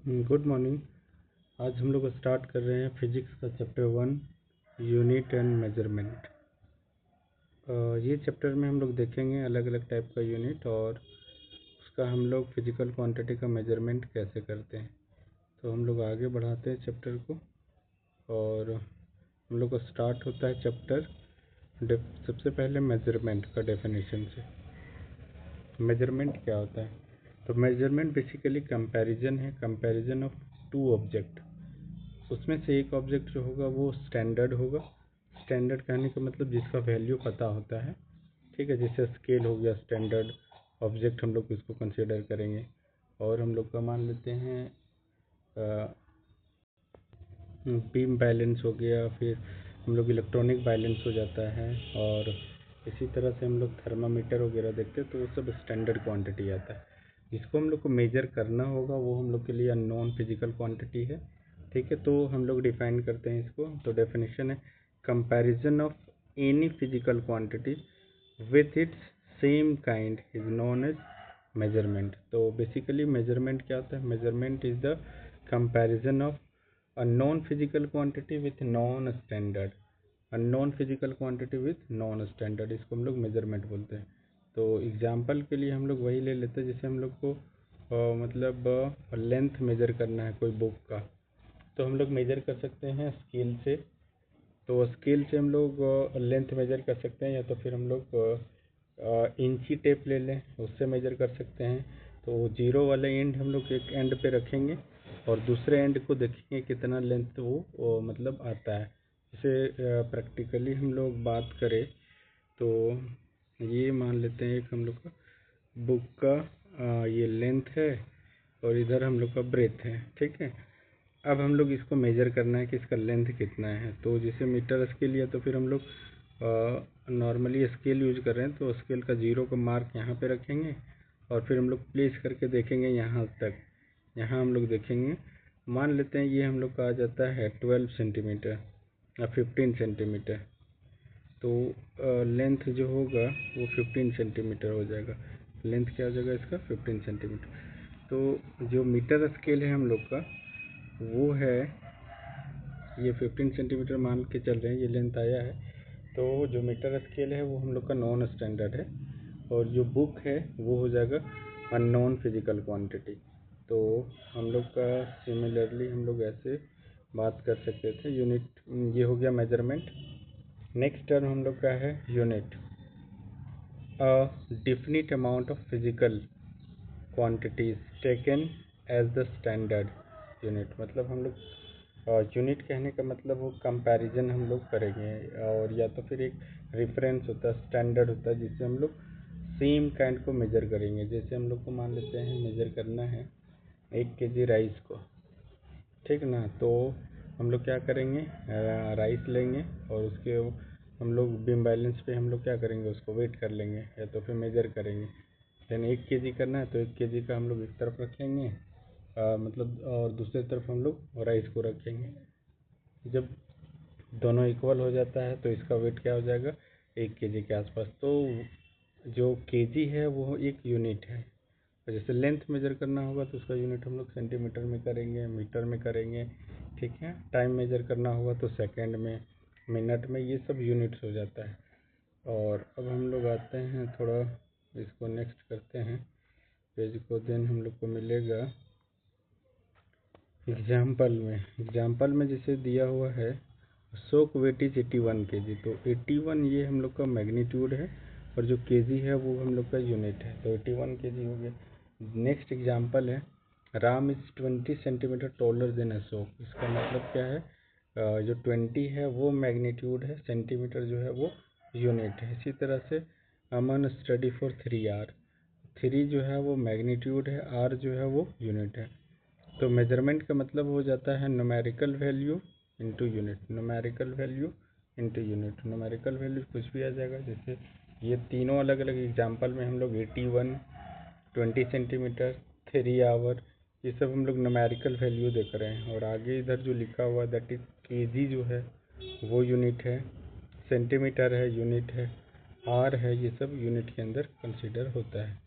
Good morning. आज हम लोग स्टार्ट कर रहे हैं फिजिक्स का चैप्टर 1 यूनिट एंड मेजरमेंट। ये चैप्टर में हम लोग देखेंगे अलग अलग टाइप का यूनिट और उसका हम लोग फिजिकल क्वांटिटी का मेजरमेंट कैसे करते हैं। तो हम लोग आगे बढ़ाते हैं चैप्टर को और हम लोग का स्टार्ट होता है चैप्टर सबसे पहले मेजरमेंट का डेफिनेशन से। मेजरमेंट क्या होता है? तो मेजरमेंट बेसिकली कंपैरिजन है, कंपैरिजन ऑफ टू ऑब्जेक्ट। उसमें से एक ऑब्जेक्ट जो होगा वो स्टैंडर्ड होगा। स्टैंडर्ड कहने का मतलब जिसका वैल्यू पता होता है, ठीक है। जैसे स्केल हो गया स्टैंडर्ड ऑब्जेक्ट, हम लोग इसको कंसीडर करेंगे। और हम लोग का मान लेते हैं बीम बैलेंस हो गया, फिर हम लोग इलेक्ट्रॉनिक बैलेंस हो जाता है। और इसी तरह से हम लोग थर्मामीटर वगैरह देखते हैं, तो वो सब स्टैंडर्ड क्वांटिटी आता है। जिसको हम लोग को मेजर करना होगा वो हम लोग के लिए अननोन फिजिकल क्वांटिटी है, ठीक है। तो हम लोग डिफाइन करते हैं इसको। तो डेफिनेशन है comparison of any physical quantity with its same kind is known as measurement. तो बेसिकली मेजरमेंट क्या होता है? Measurement is the comparison of unknown physical quantity with known standard. Unknown physical quantity with known standard, इसको हम लोग measurement बोलते हैं। तो एग्जांपल के लिए हम लोग वही ले लेते हैं, जैसे हम लोग को मतलब लेंथ मेजर करना है कोई बुक का, तो हम लोग मेजर कर सकते हैं स्केल से। तो स्केल से हम लोग लेंथ मेजर कर सकते हैं, या तो फिर हम लोग इंची टेप ले लें, उससे मेजर कर सकते हैं। तो जीरो वाले एंड हम लोग एक एंड पे रखेंगे और दूसरे एंड को देखेंगे कितना लेंथ वो मतलब आता है। जैसे प्रैक्टिकली हम लोग बात करें तो ये मान लेते हैं एक हम लोग का बुक का ये लेंथ है और इधर हम लोग का ब्रेथ है, ठीक है। अब हम लोग इसको मेजर करना है कि इसका लेंथ कितना है। तो जैसे मीटर स्केल लिया तो फिर हम लोग नॉर्मली स्केल यूज कर रहे हैं, तो स्केल का जीरो का मार्क यहाँ पे रखेंगे और फिर हम लोग प्लेस करके देखेंगे यहाँ तक। यहाँ हम लोग देखेंगे, मान लेते हैं ये हम लोग का आ जाता है 12 सेंटीमीटर या 15 सेंटीमीटर। तो लेंथ जो होगा वो 15 सेंटीमीटर हो जाएगा। लेंथ क्या हो जाएगा इसका? 15 सेंटीमीटर। तो जो मीटर स्केल है हम लोग का वो है ये 15 सेंटीमीटर मान के चल रहे हैं, ये लेंथ आया है। तो जो मीटर स्केल है वो हम लोग का नॉन स्टैंडर्ड है और जो बुक है वो हो जाएगा अननोन फिजिकल क्वांटिटी। तो हम लोग का सिमिलरली हम लोग ऐसे बात कर सकते थे। यूनिट ये हो गया मेजरमेंट। नेक्स्ट टर्म हम लोग का है unit. A definite amount of physical quantities taken as the standard unit. मतलब हम लोग यूनिट कहने का मतलब वो कंपैरिजन हम लोग करेंगे, और या तो फिर एक रेफरेंस होता है, स्टैंडर्ड होता है, जिससे हम लोग सेम काइंड को मेजर करेंगे। जैसे हम लोग को मान लेते हैं मेजर करना है 1 kg राइस को, ठीक ना। तो हम लोग क्या करेंगे, राइस लेंगे और उसके हम लोग बीम बैलेंस पे हम लोग क्या करेंगे, उसको वेट कर लेंगे या तो फिर मेजर करेंगे। देन 1 kg करना है तो 1 kg का हम लोग एक तरफ रखेंगे, मतलब और दूसरी तरफ हम लोग राइस को रखेंगे। जब दोनों इक्वल हो जाता है तो इसका वेट क्या हो जाएगा, 1 kg के आसपास। तो जो kg है वो एक यूनिट है। और जैसे लेंथ मेजर करना होगा तो उसका यूनिट हम लोग सेंटीमीटर में करेंगे, मीटर में करेंगे, ठीक है। टाइम मेजर करना होगा तो सेकंड में, मिनट में, ये सब यूनिट्स हो जाता है। और अब हम लोग आते हैं थोड़ा इसको नेक्स्ट करते हैं पेज को। देन हम लोग को मिलेगा एग्जाम्पल में जैसे दिया हुआ है शोक वेट इज 81 kg। तो 81 ये हम लोग का मैग्नीट्यूड है और जो kg है वो हम लोग का यूनिट है। तो 81 kg हो गया। नेक्स्ट एग्जाम्पल है Ram is 20 centimetre taller than Ashok. इसका मतलब क्या है, जो 20 है वो मैग्नीट्यूड है, सेंटीमीटर जो है वो यूनिट है। इसी तरह से अमन स्टडी फॉर 3 आवर, 3 जो है वो मैग्नीट्यूड है, आर जो है वो यूनिट है। तो मेजरमेंट का मतलब हो जाता है numerical value into unit, numerical value into unit. Numerical value कुछ भी आ जाएगा। जैसे ये तीनों अलग अलग एग्जांपल में हम लोग 81, 20 सेंटीमीटर, 3 आवर, ये सब हम लोग न्यूमेरिकल वैल्यू देख रहे हैं। और आगे इधर जो लिखा हुआ दैट इज kg जो है वो यूनिट है, सेंटीमीटर है यूनिट है, आर है, ये सब यूनिट के अंदर कंसिडर होता है।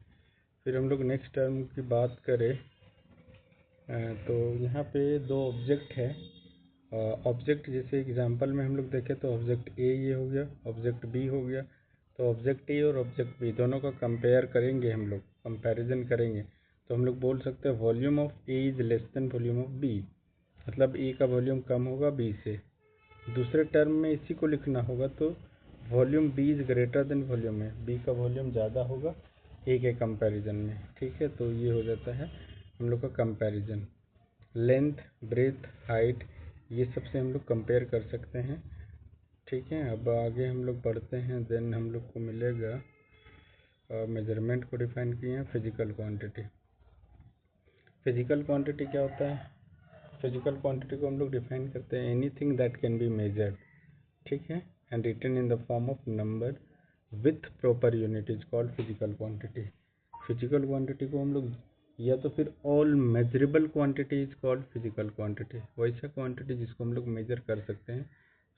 फिर हम लोग नेक्स्ट टर्म की बात करें तो यहाँ पे दो ऑब्जेक्ट है। ऑब्जेक्ट जैसे एग्जांपल में हम लोग देखें तो ऑब्जेक्ट ए ये हो गया, ऑब्जेक्ट बी हो गया। तो ऑब्जेक्ट ए और ऑब्जेक्ट बी दोनों का कंपेयर करेंगे, हम लोग कंपैरिजन करेंगे तो हम लोग बोल सकते हैं volume of A is less than volume of B, मतलब ए का वॉल्यूम कम होगा बी से। दूसरे टर्म में इसी को लिखना होगा तो volume B is greater than volume A, B का वॉल्यूम ज़्यादा होगा ए के कंपैरिजन में। ठीक है, तो ये हो जाता है हम लोग का कंपैरिजन। लेंथ, ब्रेथ, हाइट ये सब से हम लोग कंपेयर कर सकते हैं। ठीक है, अब आगे हम लोग बढ़ते हैं। देन हम लोग को मिलेगा मेजरमेंट को डिफाइन किए हैं फिजिकल क्वांटिटी। फिजिकल क्वांटिटी क्या होता है? फिजिकल क्वांटिटी को हम लोग डिफाइन करते हैं anything that can be measured, ठीक है, and written in the form of number with proper unit is called physical quantity. Physical quantity को हम लोग या तो फिर all measurable quantity is called physical quantity, वैसा क्वांटिटी जिसको हम लोग मेजर कर सकते हैं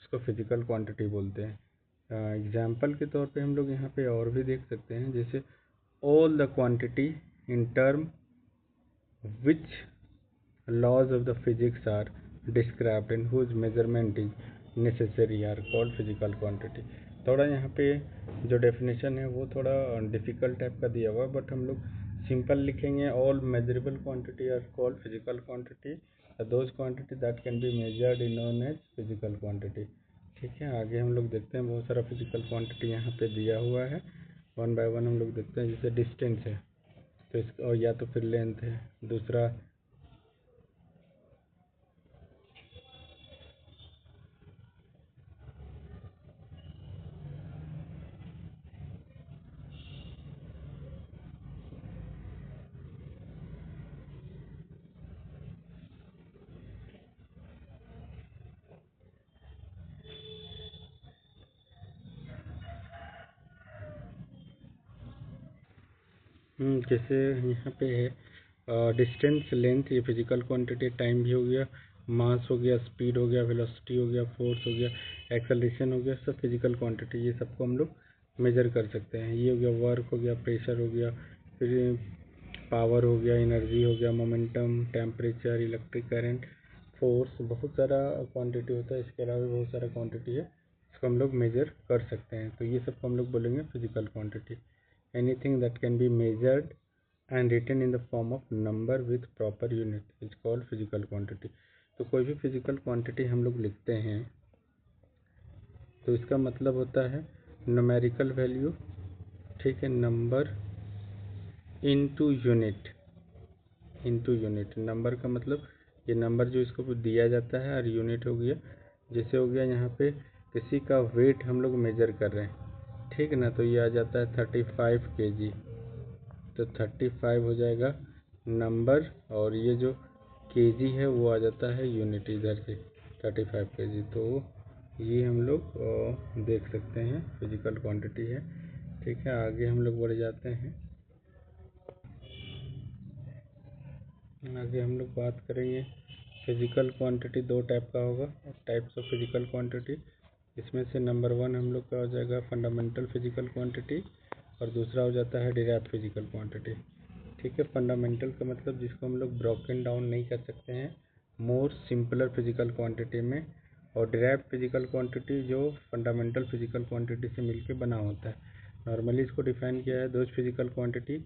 उसको फिजिकल क्वांटिटी बोलते हैं। एग्जाम्पल के तौर पे हम लोग यहाँ पे और भी देख सकते हैं, जैसे all the quantity in term which laws of the physics are described and whose measurement is necessary are called physical quantity। थोड़ा यहाँ पे जो डेफिनेशन है वो थोड़ा डिफ़िकल्ट टाइप का दिया हुआ है, बट हम लोग सिंपल लिखेंगे all measurable quantity are called physical quantity, those quantity that can be measured in known as physical quantity. ठीक है, आगे हम लोग देखते हैं बहुत सारा फिजिकल क्वांटिटी यहाँ पे दिया हुआ है, वन बाय वन हम लोग देखते हैं। जैसे डिस्टेंस है तो इसका, और या तो फिर लेंथ है, दूसरा जैसे यहाँ पे है डिस्टेंस, लेंथ ये फिजिकल क्वांटिटी, टाइम भी हो गया, मास हो गया, स्पीड हो गया, वेलोसिटी हो गया, फोर्स हो गया, एक्सेलरेशन हो गया, सब फिजिकल क्वांटिटी, ये सबको हम लोग मेजर कर सकते हैं। ये हो गया वर्क हो गया, प्रेशर हो गया, फिर पावर हो गया, एनर्जी हो गया, momentum, temperature, electric current, force, बहुत सारा क्वांटिटी होता है। इसके अलावा भी बहुत सारा क्वांटिटी है इसको हम लोग मेजर कर सकते हैं, तो ये सबको हम लोग बोलेंगे physical quantity. anything that can be measured and written in the form of number with proper unit is called physical quantity। तो कोई भी फिजिकल क्वांटिटी हम लोग लिखते हैं तो इसका मतलब होता है न्यूमेरिकल वैल्यू, ठीक है, number into unit, into unit. Number का मतलब ये नंबर जो इसको दिया जाता है, और यूनिट हो गया, जैसे हो गया यहाँ पे किसी का वेट हम लोग मेजर कर रहे हैं, ठीक है ना, तो ये आ जाता है 35 kg, तो 35 हो जाएगा नंबर, और ये जो केजी है वो आ जाता है यूनिट इधर से 35 kg। तो ये हम लोग देख सकते हैं फिजिकल क्वांटिटी है। ठीक है, आगे हम लोग बढ़ जाते हैं। आगे हम लोग बात करेंगे फिजिकल क्वांटिटी दो टाइप का होगा, टाइप्स ऑफ फिजिकल क्वांटिटी। इसमें से नंबर 1 हम लोग का हो जाएगा फंडामेंटल फिजिकल क्वांटिटी, और दूसरा हो जाता है डिराइव्ड फिजिकल क्वांटिटी। ठीक है, फंडामेंटल का मतलब जिसको हम लोग ब्रोकन डाउन नहीं कर सकते हैं मोर सिंपलर फिजिकल क्वांटिटी में, और डिराइव्ड फिजिकल क्वांटिटी जो फंडामेंटल फिजिकल क्वांटिटी से मिलके बना होता है। नॉर्मली इसको डिफाइन किया है those physical quantity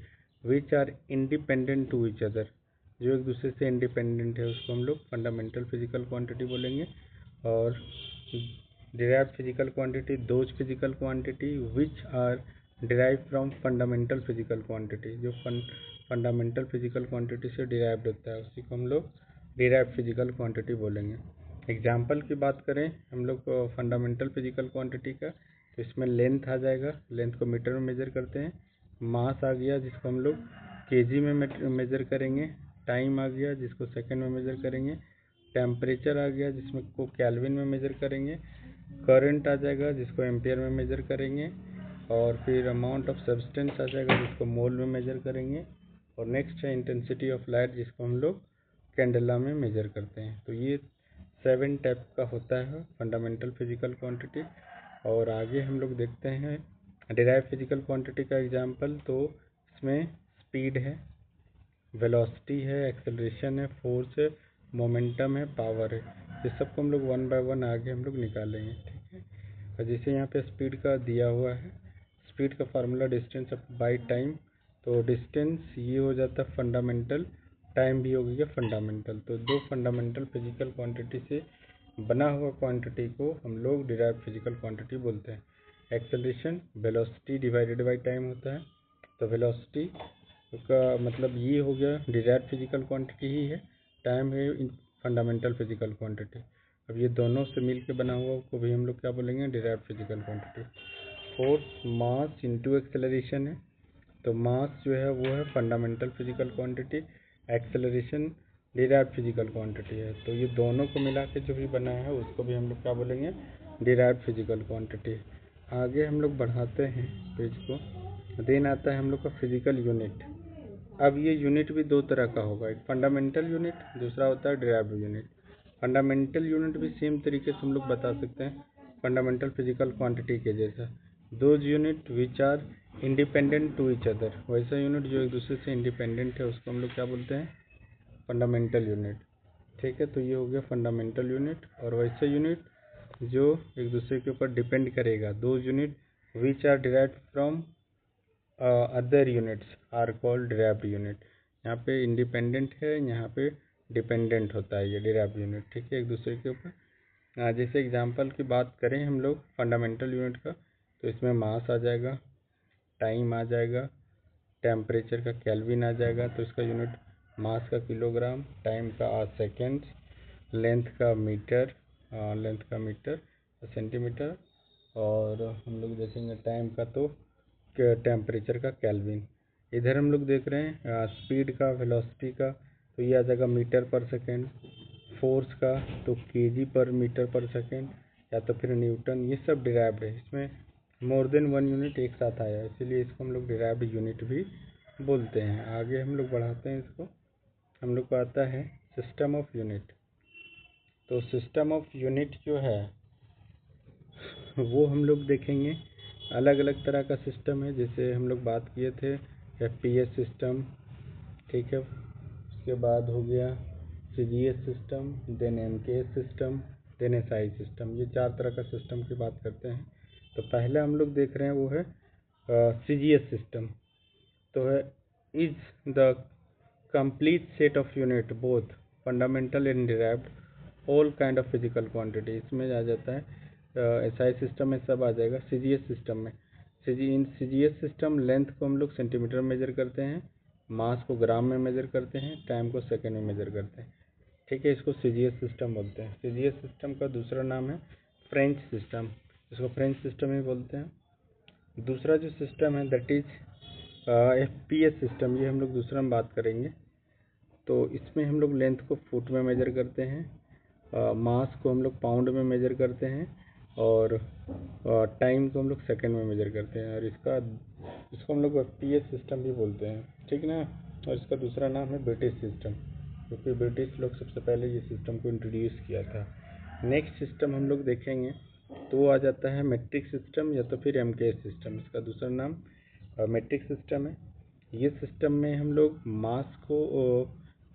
which are independent to each other, जो एक दूसरे से इंडिपेंडेंट है उसको हम लोग फंडामेंटल फिजिकल क्वांटिटी बोलेंगे। और derived physical quantity those physical quantity which are derive from fundamental physical quantity, जो फंडामेंटल फिजिकल क्वांटिटी से डिराइव्ड होता है उसी को हम लोग डिराइव्ड फिजिकल क्वांटिटी बोलेंगे। एग्जाम्पल की बात करें हम लोग फंडामेंटल फिजिकल क्वांटिटी का, तो इसमें लेंथ आ जाएगा, लेंथ को मीटर में मेजर करते हैं, मास आ गया जिसको हम लोग केजी में मेजर करेंगे, टाइम आ गया जिसको सेकंड में मेजर करेंगे, टेम्परेचर आ गया जिसमें को केल्विन में मेजर करेंगे, करंट आ जाएगा जिसको एम्पियर में मेजर करेंगे, और फिर अमाउंट ऑफ सब्सटेंस आ जाएगा जिसको मोल में मेजर करेंगे, और नेक्स्ट है इंटेंसिटी ऑफ लाइट जिसको हम लोग कैंडेला में मेजर करते हैं। तो ये 7 टाइप का होता है फंडामेंटल फिजिकल क्वांटिटी। और आगे हम लोग देखते हैं डिराइव फिजिकल क्वांटिटी का एग्जांपल, तो इसमें स्पीड है, वेलोसिटी है, एक्सेलरेशन है, फोर्स है, मोमेंटम है, पावर है। ये सबको हम लोग वन बाय वन आगे हम लोग निकालेंगे, ठीक है। और जैसे यहाँ पे स्पीड का दिया हुआ है, स्पीड का फार्मूला डिस्टेंस बाई टाइम, तो डिस्टेंस ये हो जाता है फंडामेंटल, टाइम भी हो गया फंडामेंटल। तो दो फंडामेंटल फिजिकल क्वांटिटी से बना हुआ क्वांटिटी को हम लोग डिराइव्ड फिजिकल क्वांटिटी बोलते हैं। Acceleration velocity divided by time होता है, तो वेलोसिटी का मतलब ये हो गया डिराइव्ड फिजिकल क्वांटिटी ही है, टाइम है फंडामेंटल फिजिकल क्वांटिटी। अब ये दोनों से मिल के बना हुआ को भी हम लोग क्या बोलेंगे, derived physical quantity. Force mass into acceleration है, तो मास जो है वो है fundamental physical quantity, acceleration derived physical quantity है। तो ये दोनों को मिला के जो भी बना है उसको भी हम लोग क्या बोलेंगे, डिराइव्ड फिजिकल क्वांटिटी। आगे हम लोग बढ़ाते हैं पेज को, देन आता है हम लोग का फिजिकल यूनिट। अब ये यूनिट भी दो तरह का होगा, एक फंडामेंटल यूनिट, दूसरा होता है डिराइव्ड यूनिट। फंडामेंटल यूनिट भी सेम तरीके से हम लोग बता सकते हैं फंडामेंटल फिजिकल क्वांटिटी के जैसा, those unit which are independent to each other. वैसा यूनिट जो एक दूसरे से इंडिपेंडेंट है उसको हम लोग क्या बोलते हैं, फंडामेंटल यूनिट, ठीक है। तो ये हो गया फंडामेंटल यूनिट। और वैसा यूनिट जो एक दूसरे के ऊपर डिपेंड करेगा, those unit which are derived from other units are called derived unit. यहाँ पे इंडिपेंडेंट है, यहाँ पे डिपेंडेंट होता है ये डिराइव्ड यूनिट, ठीक है, एक दूसरे के ऊपर। जैसे एग्जांपल की बात करें हम लोग फंडामेंटल यूनिट का, तो इसमें मास आ जाएगा, टाइम आ जाएगा, टेम्परेचर का केल्विन आ जाएगा, तो इसका यूनिट मास का किलोग्राम, टाइम का सेकेंड, लेंथ का मीटर, सेंटीमीटर, और हम लोग देखेंगे टाइम का तो टेम्परेचर का केल्विन। इधर हम लोग देख रहे हैं स्पीड का, वेलोसिटी का, तो ये आ जाएगा मीटर पर सेकेंड, फोर्स का तो केजी पर मीटर पर सेकेंड या तो फिर न्यूटन। ये सब डिराइव्ड है, इसमें मोर देन वन यूनिट एक साथ आया है, इसीलिए इसको हम लोग डिराइव्ड यूनिट भी बोलते हैं। आगे हम लोग बढ़ाते हैं इसको, हम लोग को आता है सिस्टम ऑफ यूनिट। तो सिस्टम ऑफ यूनिट जो है वो हम लोग देखेंगे, अलग अलग तरह का सिस्टम है। जैसे हम लोग बात किए थे एफपीएस सिस्टम, ठीक है, उसके बाद हो गया CGS system, then MKS system, then SI system. ये चार तरह का सिस्टम की बात करते हैं। तो पहले हम लोग देख रहे हैं वो है सीजीएस सिस्टम। तो है is the complete set of unit both fundamental and derived all kind of physical quantity. इसमें आ जाता है एसआई सिस्टम में सब आ जाएगा। सीजीएस सिस्टम में इन सीजीएस सिस्टम लेंथ को हम लोग सेंटीमीटर में मेजर करते हैं, मास को ग्राम में मेजर करते हैं, टाइम को सेकेंड में मेजर करते हैं, ठीक है। इसको सीजीएस सिस्टम बोलते हैं। सीजीएस सिस्टम का दूसरा नाम है फ्रेंच सिस्टम, इसको फ्रेंच सिस्टम ही बोलते हैं। दूसरा जो सिस्टम है दैट इज एफपीएस सिस्टम, ये हम लोग दूसरा में बात करेंगे। तो इसमें हम लोग लेंथ को फुट में मेजर करते हैं, मास को हम लोग पाउंड में मेजर करते हैं, और टाइम को हम लोग सेकंड में मेजर करते हैं। और इसको हम लोग एफपीएस सिस्टम भी बोलते हैं, ठीक ना। और इसका दूसरा नाम है ब्रिटिश सिस्टम, क्योंकि ब्रिटिश लोग सबसे पहले ये सिस्टम को इंट्रोड्यूस किया था। नेक्स्ट सिस्टम हम लोग देखेंगे तो वो आ जाता है मेट्रिक सिस्टम या तो फिर एमकेएस सिस्टम। इसका दूसरा नाम मेट्रिक सिस्टम है। ये सिस्टम में हम लोग मास को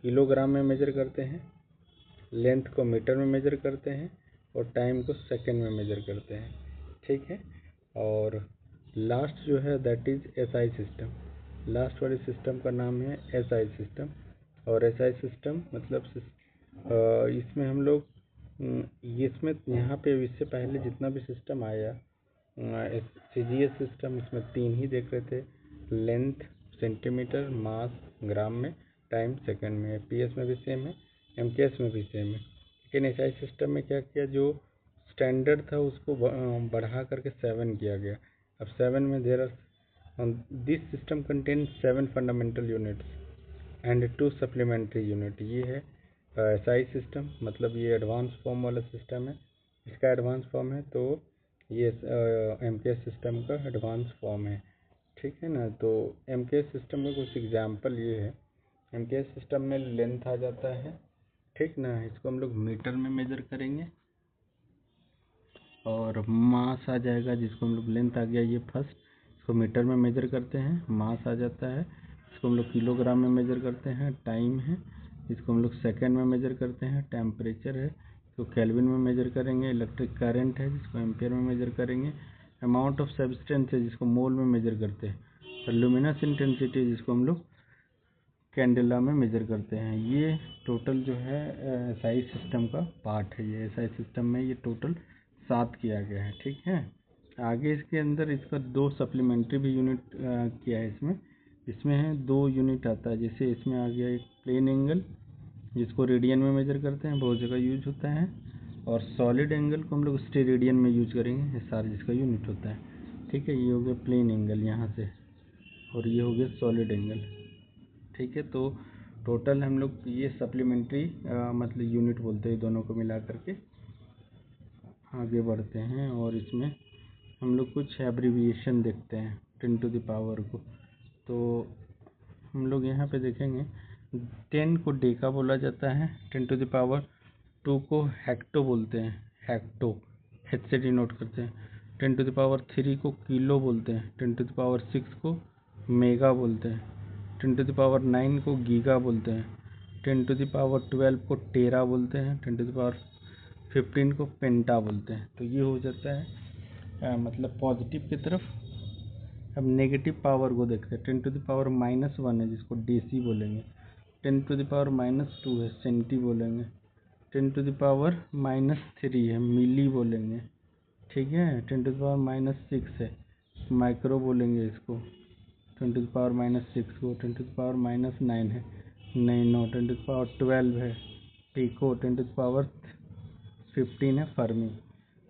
किलोग्राम में मेजर करते हैं, लेंथ को मीटर में मेजर करते हैं, और टाइम को सेकंड में मेजर करते हैं, ठीक है। और लास्ट जो है that is SI system. Last वाले सिस्टम का नाम है एसआई सिस्टम। और एसआई सिस्टम मतलब इसमें हम लोग इसमें यहाँ पे इससे पहले जितना भी सिस्टम आया सीजीएस सिस्टम, इसमें तीन ही देख रहे थे, लेंथ सेंटीमीटर, मास ग्राम में, टाइम सेकंड में। एफपीएस में भी सेम है, एमकेएस में भी सेम है। लेकिन एसआई सिस्टम में क्या किया, जो स्टैंडर्ड था उसको बढ़ा करके 7 किया गया। अब 7 में there are this system contain 7 fundamental units and 2 supplementary unit. ये है एसआई सिस्टम, मतलब ये एडवांस फॉर्म वाला सिस्टम है, इसका एडवांस फॉर्म है। तो ये एमकेएस सिस्टम का एडवांस फॉर्म है, ठीक है ना। तो एमकेएस सिस्टम का कुछ एग्जांपल ये है, एमकेएस सिस्टम में लेंथ आ जाता है, ठीक ना, इसको हम लोग मीटर में मेजर करेंगे। और मास आ जाएगा, जिसको हम लोग लेंथ आ गया ये फर्स्ट, इसको मीटर में मेजर करते हैं, मास आ जाता है, इसको हम लोग किलोग्राम में मेजर करते हैं, टाइम है, इसको हम लोग सेकेंड में मेजर करते हैं, टेम्परेचर है, इसको केल्विन में मेजर करेंगे, इलेक्ट्रिक करंट है जिसको एम्पियर में मेजर करेंगे, अमाउंट ऑफ सब्सटेंस है जिसको मोल में मेजर करते हैं, और लुमिनस इंटेंसिटी जिसको हम लोग कैंडेला में मेजर करते हैं। ये टोटल जो है एसआई सिस्टम का पार्ट है। ये एसआई सिस्टम में ये टोटल 7 किया गया है, ठीक है। आगे इसके अंदर इसका 2 सप्लीमेंट्री भी यूनिट किया है इसमें है 2 यूनिट आता है। जैसे इसमें आ गया एक प्लेन एंगल जिसको रेडियन में मेजर करते हैं, बहुत जगह यूज होता है, और सॉलिड एंगल को हम लोग स्टेरेडियन में यूज करेंगे, SR जिसका यूनिट होता है, ठीक है। ये हो गया प्लेन एंगल यहाँ से, और ये हो गया सॉलिड एंगल, ठीक है। तो टोटल हम लोग ये सप्लीमेंट्री मतलब यूनिट बोलते हैं दोनों को मिला करके। आगे बढ़ते हैं और इसमें हम लोग कुछ एब्रीविएशन देखते हैं 10 टू द पावर को। तो हम लोग यहाँ पे देखेंगे 10 को डेका बोला जाता है, 10 टू द पावर 2 को हेक्टो बोलते हैं, हेक्टो एच से डिनोट करते हैं, 10 टू द पावर 3 को किलो बोलते हैं, 10 टू द पावर 6 को मेगा बोलते हैं, 10 टू द पावर 9 को गीगा बोलते हैं, 10 टू द पावर 12 को टेरा बोलते हैं, 10 टू द पावर 15 को पेंटा बोलते हैं। तो ये हो जाता है मतलब पॉजिटिव की तरफ। अब नेगेटिव पावर को देखते हैं, 10 टू द पावर -1 है जिसको डेसी बोलेंगे, 10 टू द पावर -2 है सेंटी बोलेंगे, 10 टू द पावर -3 है मिली बोलेंगे, ठीक है। 10 टू द पावर -6 है माइक्रो बोलेंगे इसको, 10 टू द पावर -6 को, 10 टू द पावर -9 है नैनो, 10 टू द पावर 12 है पिको, 10 टू द पावर 15 है फर्मी।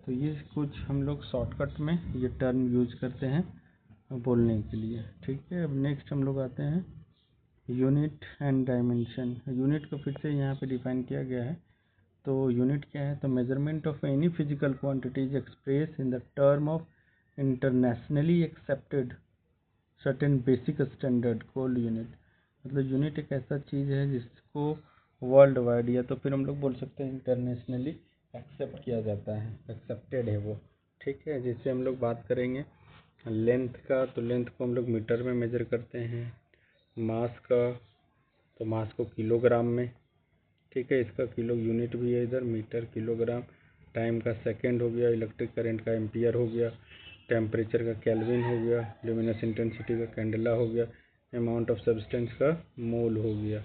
तो ये कुछ हम लोग शॉर्टकट में ये टर्म यूज करते हैं बोलने के लिए, ठीक है। अब नेक्स्ट हम लोग आते हैं यूनिट एंड डायमेंशन। यूनिट को फिर से यहाँ पे डिफाइन किया गया है। तो यूनिट क्या है, तो measurement of any physical quantities express in the term of internationally accepted certain basic standard called unit. मतलब यूनिट एक ऐसा चीज़ है जिसको वर्ल्ड वाइड या तो फिर हम लोग बोल सकते हैं इंटरनेशनली एक्सेप्ट किया जाता है, एक्सेप्टेड है वो, ठीक है। जिससे हम लोग बात करेंगे लेंथ का, तो लेंथ को हम लोग मीटर में मेजर करते हैं, मास का तो मास को किलोग्राम में, ठीक है। इसका किलो यूनिट भी है इधर, मीटर किलोग्राम, टाइम का सेकंड हो गया, इलेक्ट्रिक करंट का एम्पियर हो गया, टेम्परेचर का केल्विन हो गया, ल्यूमिनस इंटेंसिटी का कैंडेला हो गया, अमाउंट ऑफ सब्सटेंस का मोल हो गया,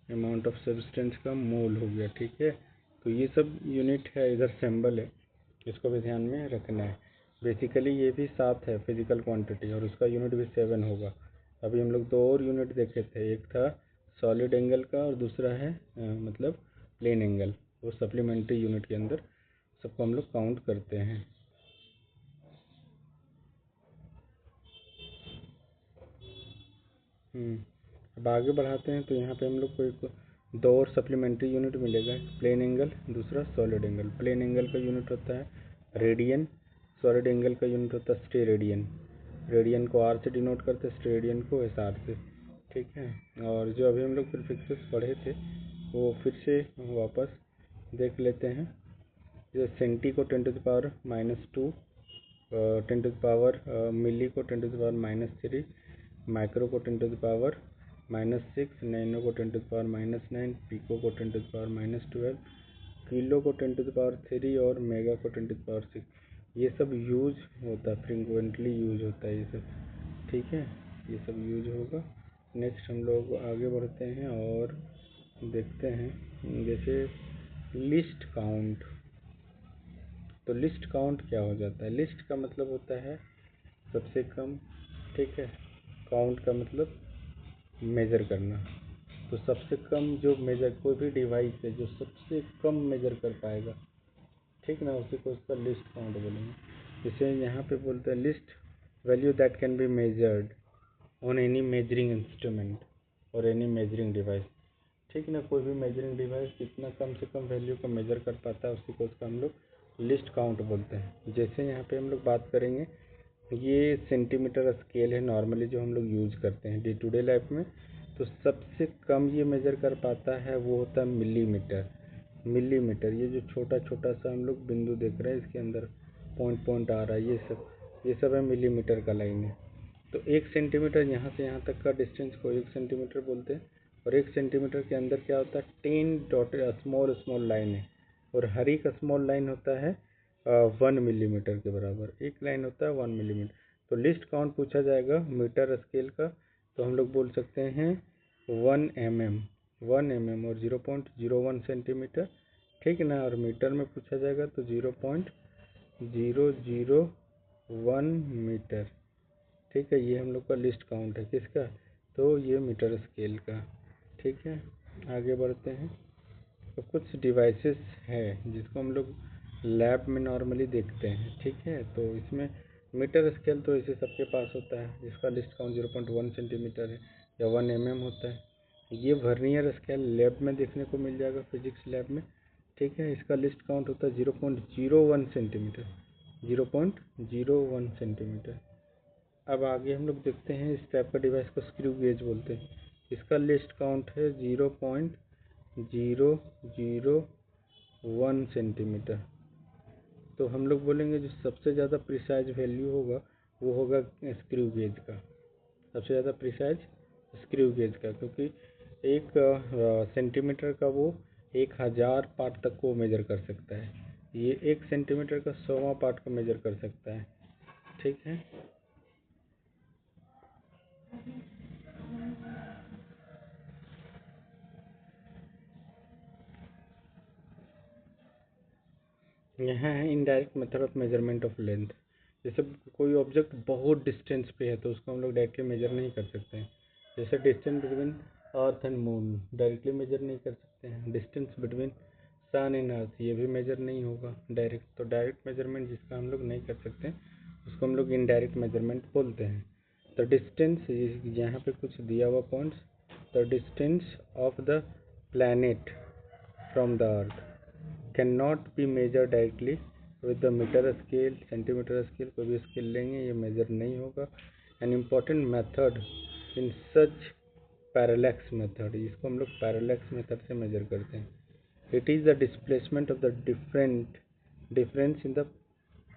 अमाउंट ऑफ सब्सटेंस का मोल हो गया, ठीक है। तो ये सब यूनिट है, इधर सिंबल है, इसको भी ध्यान में रखना है। बेसिकली ये भी 7 है फिजिकल क्वांटिटी, और उसका यूनिट भी 7 होगा। अभी हम लोग 2 और यूनिट देखे थे, एक था सॉलिड एंगल का और दूसरा है मतलब प्लेन एंगल। वो सप्लीमेंट्री यूनिट के अंदर सबको हम लोग काउंट करते हैं। अब आगे बढ़ाते हैं। तो यहाँ पे हम लोग को एक 2 और सप्लीमेंट्री यूनिट मिलेगा, प्लेन एंगल, दूसरा सॉलिड एंगल। प्लेन एंगल का यूनिट होता है रेडियन, सॉलिड एंगल का यूनिट होता है स्टेरेडियन। रेडियन को R से डिनोट करते हैं, स्टेरेडियन को SR से, ठीक है। और जो अभी हम लोग प्रीफिक्सेस पढ़े थे वो फिर से वापस देख लेते हैं। जैसे सेंटी को 10 to the power -2, 10 to the power milli को 10 टू द पावर -3, माइक्रो को 10 टू द पावर -6, नैनो को 10 टू द पावर -9, पिको को 10 टू द पावर -12, किलो को 10 टू द पावर 3 और मेगा को 10 टू द पावर 6। ये सब यूज होता है, फ्रीक्वेंटली यूज होता है ये सब, ठीक है। ये सब यूज होगा। नेक्स्ट हम लोग आगे बढ़ते हैं और देखते हैं जैसे लिस्ट काउंट। तो लिस्ट काउंट क्या हो जाता है, लिस्ट का मतलब होता है सबसे कम, ठीक है। काउंट का मतलब मेज़र करना। तो सबसे कम जो मेज़र, कोई भी डिवाइस है जो सबसे कम मेज़र कर पाएगा, ठीक ना, उसी को उसका लिस्ट काउंट बोलेंगे। जैसे यहाँ पे बोलते हैं least value that can be measured on any measuring instrument और एनी मेजरिंग डिवाइस, ठीक ना। कोई भी मेजरिंग डिवाइस जितना कम से कम वैल्यू को मेजर कर पाता है उसी को उसका हम लोग लिस्ट काउंट बोलते हैं। जैसे यहाँ पे हम लोग बात करेंगे, ये सेंटीमीटर स्केल है नॉर्मली जो हम लोग यूज़ करते हैं डे टू डे लाइफ में। तो सबसे कम ये मेजर कर पाता है वो होता है मिलीमीटर। मिलीमीटर, ये जो छोटा छोटा सा हम लोग बिंदु देख रहे हैं इसके अंदर पॉइंट पॉइंट आ रहा है, ये सब है मिलीमीटर का लाइन है। तो 1 सेंटीमीटर यहाँ से यहाँ तक का डिस्टेंस को 1 सेंटीमीटर बोलते हैं। और 1 सेंटीमीटर के अंदर क्या होता है, 10 डॉटेड स्मॉल स्मॉल लाइन है, और हर एक स्मॉल लाइन होता है 1 मिलीमीटर के बराबर। एक लाइन होता है 1 मिलीमीटर। तो लिस्ट काउंट पूछा जाएगा मीटर स्केल का, तो हम लोग बोल सकते हैं 1 mm और 0.01 सेंटीमीटर, ठीक है ना। और मीटर में पूछा जाएगा तो 0.001 मीटर, ठीक है। ये हम लोग का लिस्ट काउंट है किसका, तो ये मीटर स्केल का, ठीक है। आगे बढ़ते हैं। तो कुछ डिवाइसेस है जिसको हम लोग लैब में नॉर्मली देखते हैं, ठीक है। तो इसमें मीटर स्केल तो इसे सबके पास होता है, जिसका लिस्ट काउंट 0.1 सेंटीमीटर है या 1 mm होता है। ये वर्नियर स्केल लैब में देखने को मिल जाएगा, फिजिक्स लैब में, ठीक है। इसका लिस्ट काउंट होता है 0.01 सेंटीमीटर, 0.01 सेंटीमीटर। अब आगे हम लोग देखते हैं इस टाइप का डिवाइस को स्क्रू गेज बोलते हैं। इसका लिस्ट काउंट है 0.001 सेंटीमीटर। तो हम लोग बोलेंगे जो सबसे ज़्यादा प्रिसाइज वैल्यू होगा वो होगा स्क्रू गेज का, सबसे ज़्यादा प्रिसाइज स्क्रू गेज का, क्योंकि एक सेंटीमीटर का वो 1000 पार्ट तक को मेजर कर सकता है। ये 1 सेंटीमीटर का 100वां पार्ट को मेजर कर सकता है, ठीक है। यहाँ है indirect method of measurement of length. जैसे कोई ऑब्जेक्ट बहुत डिस्टेंस पे है तो उसको हम लोग डायरेक्टली मेजर नहीं कर सकते हैं। जैसे distance between earth and moon directly measure नहीं कर सकते हैं। Distance between sun and earth ये भी मेजर नहीं होगा डायरेक्ट। तो डायरेक्ट मेजरमेंट जिसका हम लोग नहीं कर सकते उसको हम लोग इनडायरेक्ट मेजरमेंट बोलते हैं। तो डिस्टेंस यहाँ पे कुछ दिया हुआ points, the distance of the planet from the earth can not be measure directly with the metre scale, centimetre scale, कोई भी स्केल लेंगे ये मेजर नहीं होगा। An important method in such parallax method, इसको हम लोग पैरेलैक्स मेथड से मेजर करते हैं। It is the displacement of the difference in the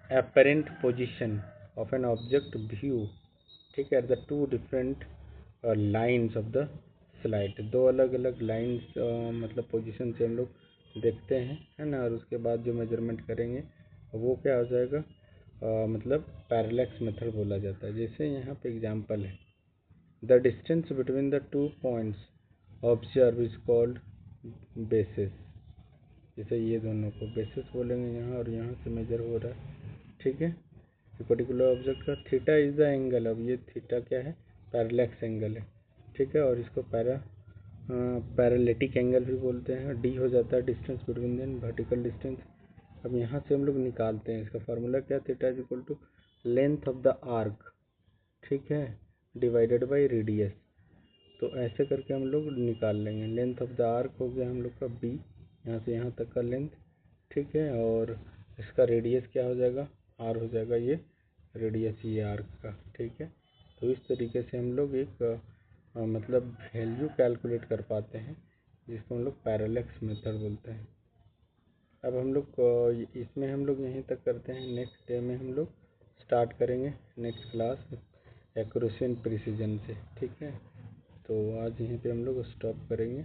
apparent position of an object view, ठीक है, at the two different lines of the slide. दो अलग अलग लाइन्स मतलब पोजीशन से हम लोग देखते हैं, है ना। और उसके बाद जो मेजरमेंट करेंगे वो क्या हो जाएगा, मतलब पैरेलैक्स मेथड बोला जाता है। जैसे यहाँ पे एग्जांपल है, the distance between the two points observe is called basis. जैसे ये दोनों को बेसिस बोलेंगे यहाँ, और यहाँ से मेजर हो रहा है, ठीक है। पर्टिकुलर ऑब्जेक्ट का थीटा इज द एंगल, अब ये थीटा क्या है, पैरेलैक्स एंगल है, ठीक है। और इसको पैरालिटिक एंगल भी बोलते हैं। डी हो जाता है distance between then vertical distance. अब यहाँ से हम लोग निकालते हैं इसका फार्मूला क्या, theta is equal to length of the arc, ठीक है, डिवाइडेड बाई रेडियस। तो ऐसे करके हम लोग निकाल लेंगे। लेंथ ऑफ द आर्क हो गया हम लोग का बी, यहाँ से यहाँ तक का लेंथ, ठीक है। और इसका रेडियस क्या हो जाएगा, आर हो जाएगा, ये रेडियस ये आर्क का, ठीक है। तो इस तरीके से हम लोग एक मतलब वैल्यू कैलकुलेट कर पाते हैं, जिसको हम लोग पैरेलैक्स मेथड बोलते हैं। अब हम लोग इसमें हम लोग यहीं तक करते हैं। नेक्स्ट डे में हम लोग स्टार्ट करेंगे next class accuracy and precision से, ठीक है। तो आज यहीं पे हम लोग स्टॉप करेंगे।